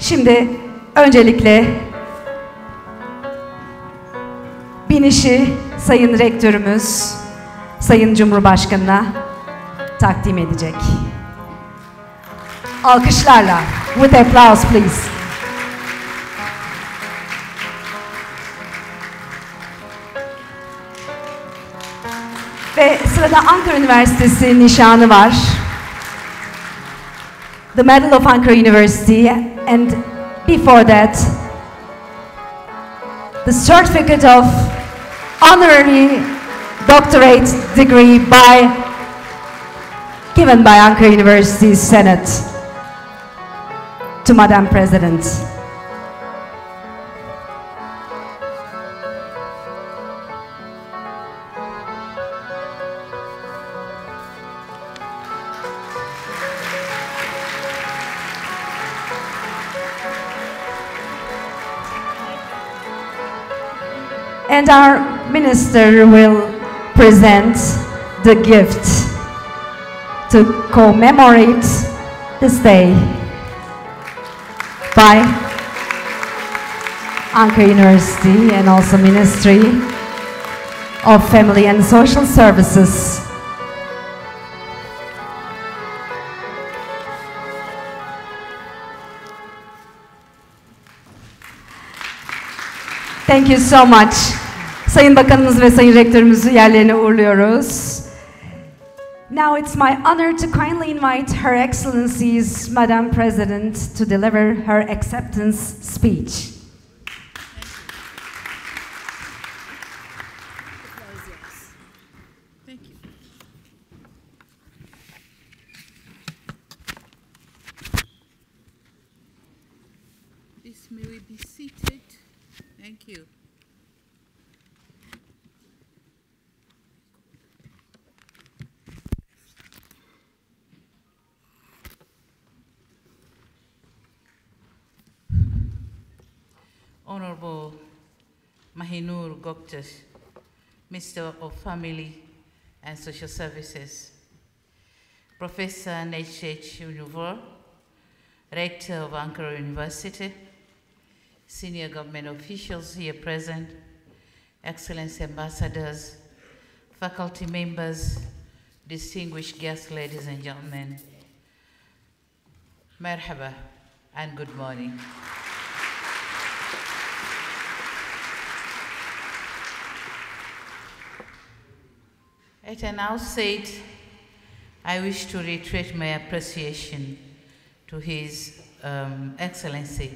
Şimdi öncelikle binişi Sayın Rektörümüz, Sayın Cumhurbaşkanı'na takdim edecek. Alkışlarla, with applause please. Ve sırada Ankara Üniversitesi nişanı var. The Medal of Ankara University, and before that, the Certificate of Honorary Doctorate Degree given by Ankara University Senate to Madam President. And our minister will present the gift to commemorate this day by Ankara University and also Ministry of Family and Social Services. Thank you so much. Sayın Bakanımız ve Sayın Rektörümüzü yerlerine uğurluyoruz. Now it's my honor to kindly invite Her Excellency's Madam President to deliver her acceptance speech. Thank you. Please, may we be seated? Thank you. Honorable Mahinur Goktas, Minister of Family and Social Services, Professor Necdet Ünver, Rector of Ankara University, senior government officials here present, Excellency ambassadors, faculty members, distinguished guests, ladies and gentlemen, merhaba and good morning. At an outset, I wish to reiterate my appreciation to His Excellency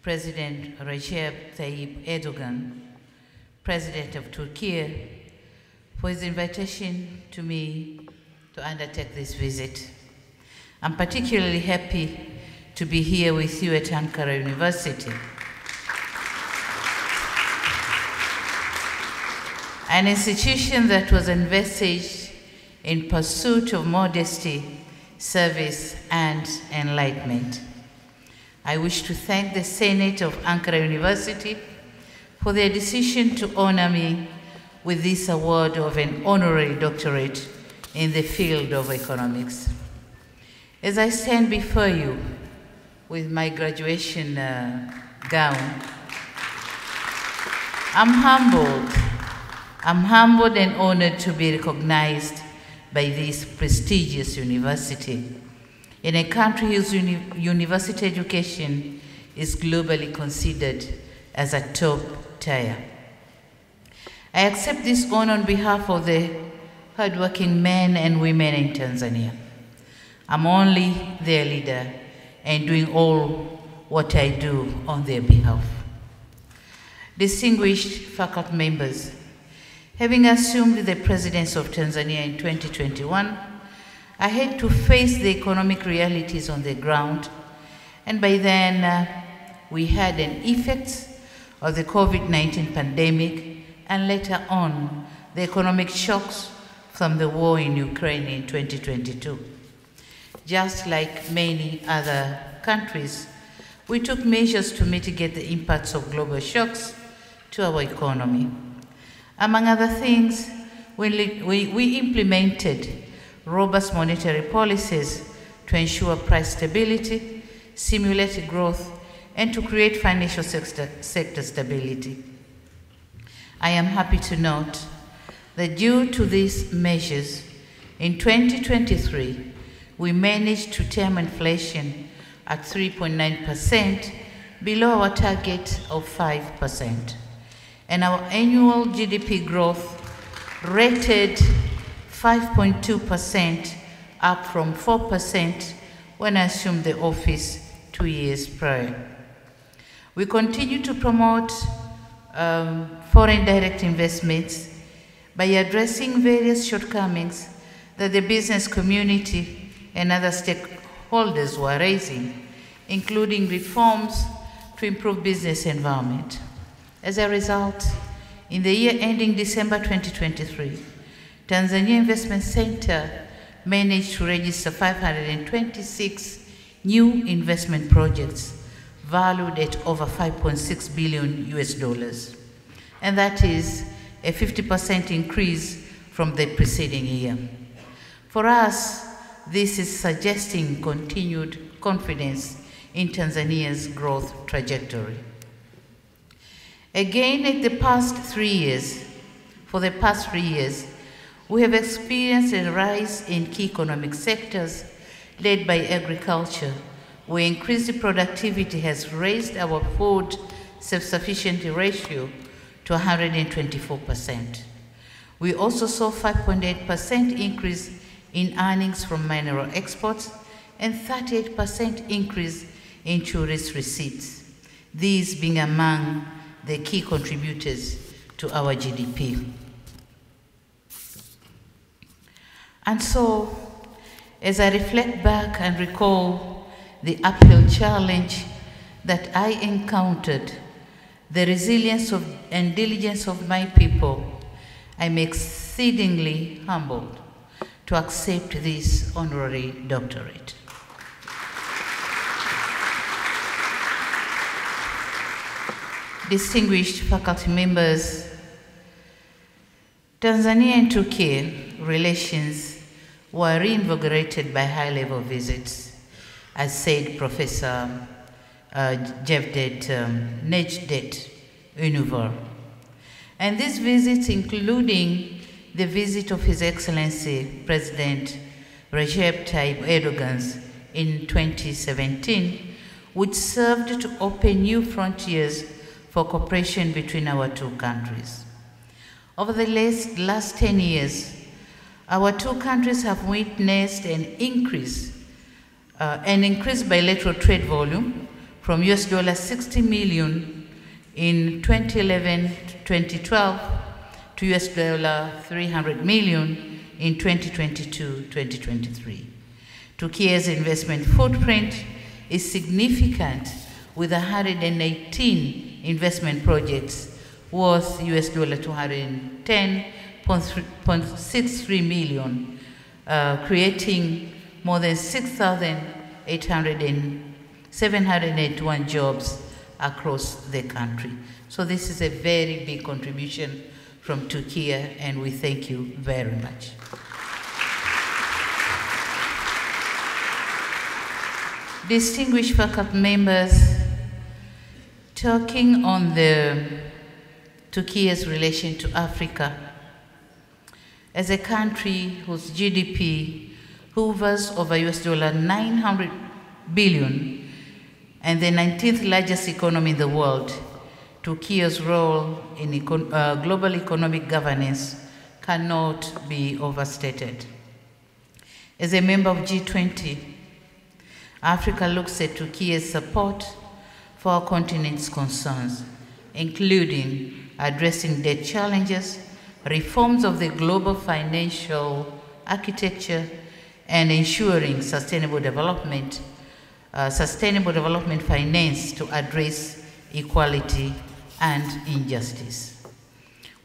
President Recep Tayyip Erdogan, President of Turkey, for his invitation to me to undertake this visit. I'm particularly happy to be here with you at Ankara University. An institution that was envisaged in pursuit of modesty, service, and enlightenment. I wish to thank the Senate of Ankara University for their decision to honor me with this award of an honorary doctorate in the field of economics. As I stand before you with my graduation gown, I'm humbled and honored to be recognized by this prestigious university in a country whose university education is globally considered as a top tier. I accept this honor on behalf of the hardworking men and women in Tanzania. I'm only their leader and doing all what I do on their behalf. Distinguished faculty members, having assumed the presidency of Tanzania in 2021, I had to face the economic realities on the ground, and by then we had an effect of the COVID-19 pandemic and later on the economic shocks from the war in Ukraine in 2022. Just like many other countries, we took measures to mitigate the impacts of global shocks to our economy. Among other things, we implemented robust monetary policies to ensure price stability, stimulate growth, and to create financial sector stability. I am happy to note that due to these measures, in 2023, we managed to tame inflation at 3.9%, below our target of 5%. And our annual GDP growth rated 5.2%, up from 4% when I assumed the office 2 years prior. We continue to promote foreign direct investments by addressing various shortcomings that the business community and other stakeholders were raising, including reforms to improve business environment. As a result, in the year ending December 2023, Tanzania Investment Center managed to register 526 new investment projects valued at over $5.6 billion US, and that is a 50% increase from the preceding year. For us, this is suggesting continued confidence in Tanzania's growth trajectory. Again, for the past 3 years, we have experienced a rise in key economic sectors led by agriculture, where increased productivity has raised our food self-sufficiency ratio to 124%. We also saw 5.8% increase in earnings from mineral exports and 38% increase in tourist receipts, these being among the key contributors to our GDP. And so, as I reflect back and recall the uphill challenge that I encountered, the resilience and diligence of my people, I'm exceedingly humbled to accept this honorary doctorate. Distinguished faculty members, Tanzania and Turkey relations were reinvigorated by high-level visits, as said Professor Necdet Ünver. And these visits, including the visit of His Excellency President Recep Tayyip Erdogan in 2017, which served to open new frontiers for cooperation between our two countries. Over the last 10 years, our two countries have witnessed an increased bilateral trade volume from $60 million in 2011-2012 to $300 million in 2022-2023. Turkey's investment footprint is significant, with 118 investment projects worth $210.63 million, creating more than 6,781 jobs across the country. So this is a very big contribution from Turkey, and we thank you very much. Distinguished faculty members, talking on Turkey's relation to Africa, as a country whose GDP hovers over $900 billion and the 19th largest economy in the world, Turkey's role in global economic governance cannot be overstated. As a member of G20, Africa looks at Turkey's support for our continent's concerns, including addressing debt challenges, reforms of the global financial architecture, and ensuring sustainable development finance to address equality and injustice.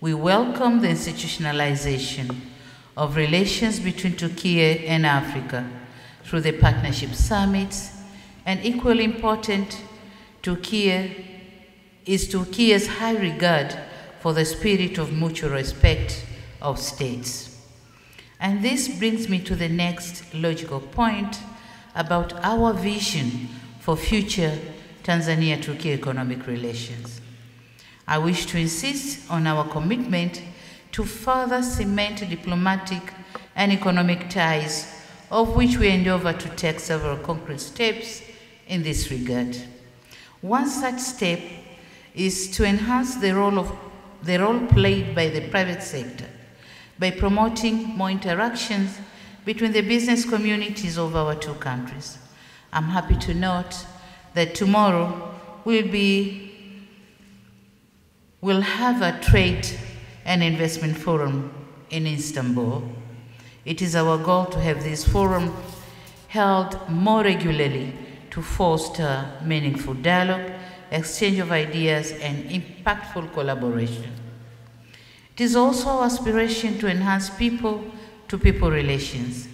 We welcome the institutionalization of relations between Turkey and Africa through the partnership summits, and equally important, Turkey's high regard for the spirit of mutual respect of states. And this brings me to the next logical point about our vision for future Tanzania-Turkey economic relations. I wish to insist on our commitment to further cement diplomatic and economic ties, of which we endeavor to take several concrete steps in this regard. One such step is to enhance the role played by the private sector by promoting more interactions between the business communities of our two countries. I'm happy to note that tomorrow we'll have a trade and investment forum in Istanbul. It is our goal to have this forum held more regularly to foster meaningful dialogue, exchange of ideas, and impactful collaboration. It is also our aspiration to enhance people-to-people relations.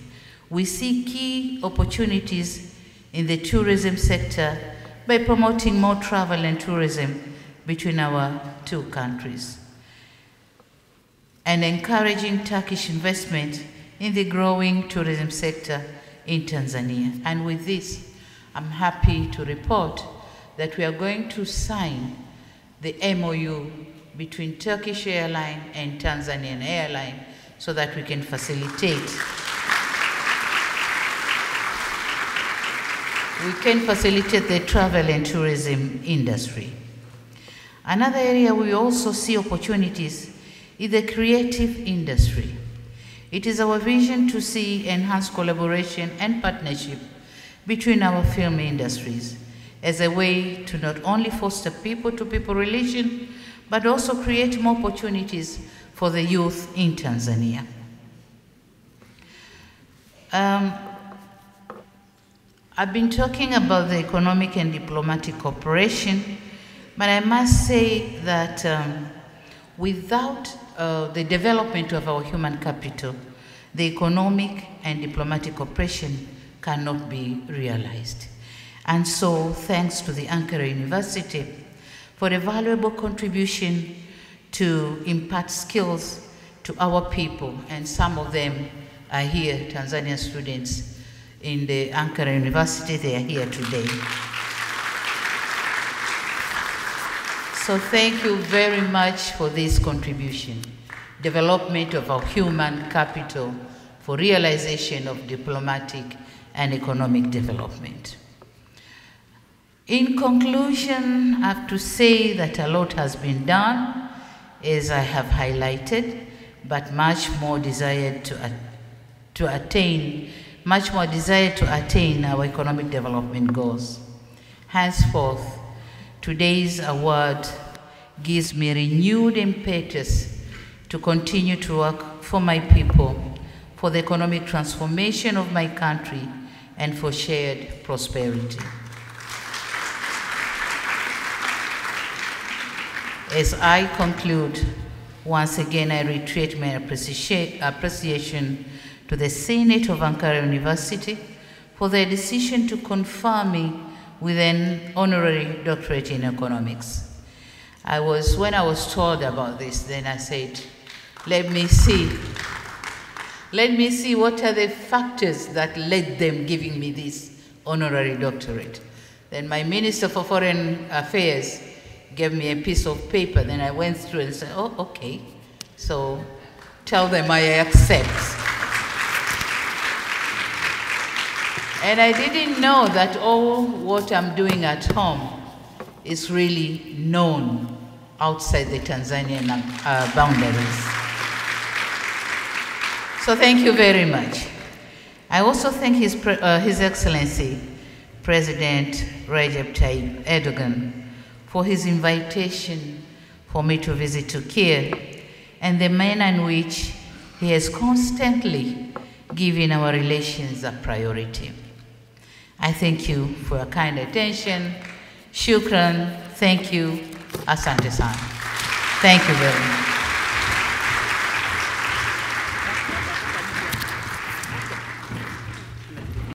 We see key opportunities in the tourism sector by promoting more travel and tourism between our two countries and encouraging Turkish investment in the growing tourism sector in Tanzania. And with this, I'm happy to report that we are going to sign the MOU between Turkish Airlines and Tanzanian Airlines so that we can facilitate the travel and tourism industry. Another area we also see opportunities is the creative industry. It is our vision to see enhanced collaboration and partnership between our film industries as a way to not only foster people-to-people relations, but also create more opportunities for the youth in Tanzania. I've been talking about the economic and diplomatic cooperation, but I must say that without the development of our human capital, the economic and diplomatic cooperation cannot be realized. And so, thanks to the Ankara University for a valuable contribution to impart skills to our people, and some of them are here, Tanzanian students in the Ankara University, they are here today. So thank you very much for this contribution, development of our human capital for realization of diplomatic and economic development. In conclusion, I have to say that a lot has been done, as I have highlighted, but much more desired to attain our economic development goals. Henceforth, today's award gives me renewed impetus to continue to work for my people, for the economic transformation of my country, and for shared prosperity. As I conclude, once again I reiterate my appreciation to the Senate of Ankara University for their decision to confer me with an honorary doctorate in economics. When I was told about this, then I said, let me see what are the factors that led them giving me this honorary doctorate. Then my Minister for Foreign Affairs gave me a piece of paper, then I went through and said, oh, okay, so tell them I accept. And I didn't know that all what I'm doing at home is really known outside the Tanzanian boundaries. So thank you very much. I also thank His Excellency, President Recep Tayyip Erdogan, for his invitation for me to visit Turkey and the manner in which he has constantly given our relations a priority. I thank you for your kind attention. Shukran, thank you, asante sana. Thank you very much.